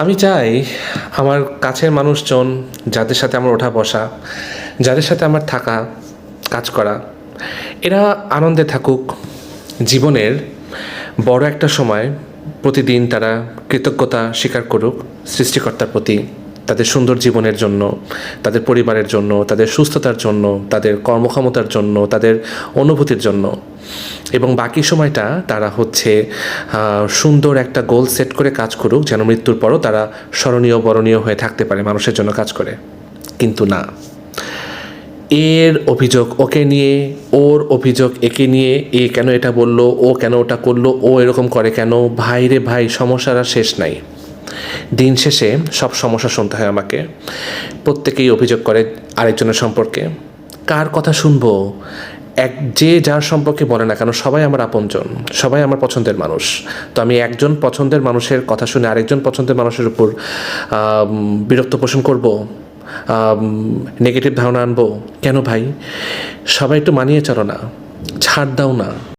আমি চাই আমার কাছের মানুষজন, যাদের সাথে আমার ওঠা বসা, যাদের সাথে আমার থাকা, কাজ করা, এরা আনন্দে থাকুক। জীবনের বড় একটা সময় প্রতিদিন তারা কৃতজ্ঞতা স্বীকার করুক সৃষ্টিকর্তার প্রতি, তাদের সুন্দর জীবনের জন্য, তাদের পরিবারের জন্য, তাদের সুস্থতার জন্য, তাদের কর্মক্ষমতার জন্য, তাদের অনুভূতির জন্য। এবং বাকি সময়টা তারা সুন্দর একটা গোল সেট করে কাজ করুক, যেন মৃত্যুর পরও তারা স্মরণীয় বরণীয় হয়ে থাকতে পারে মানুষের জন্য কাজ করে। কিন্তু না, এর অভিযোগ ওকে নিয়ে, ওর অভিযোগ একে নিয়ে, এ কেন এটা বলল, ও কেন ওটা করলো, ও এরকম করে কেন, ভাই রে ভাই, সমস্যার আর শেষ নাই। দিন শেষে সব সমস্যা শুনতে হয় আমাকে। প্রত্যেকেই অভিযোগ করে আরেকজনের সম্পর্কে। কার কথা শুনবো? যে যার সম্পর্কে বলে না কেন, সবাই আমার আপনজন, সবাই আমার পছন্দের মানুষ। তো আমি একজন পছন্দের মানুষের কথা শুনে আরেকজন পছন্দের মানুষের উপর বিরক্ত পোষণ করব, নেগেটিভ ধারণা আনবো কেন? ভাই, সবাই একটু মানিয়ে চলো না, ছাড় দাও না।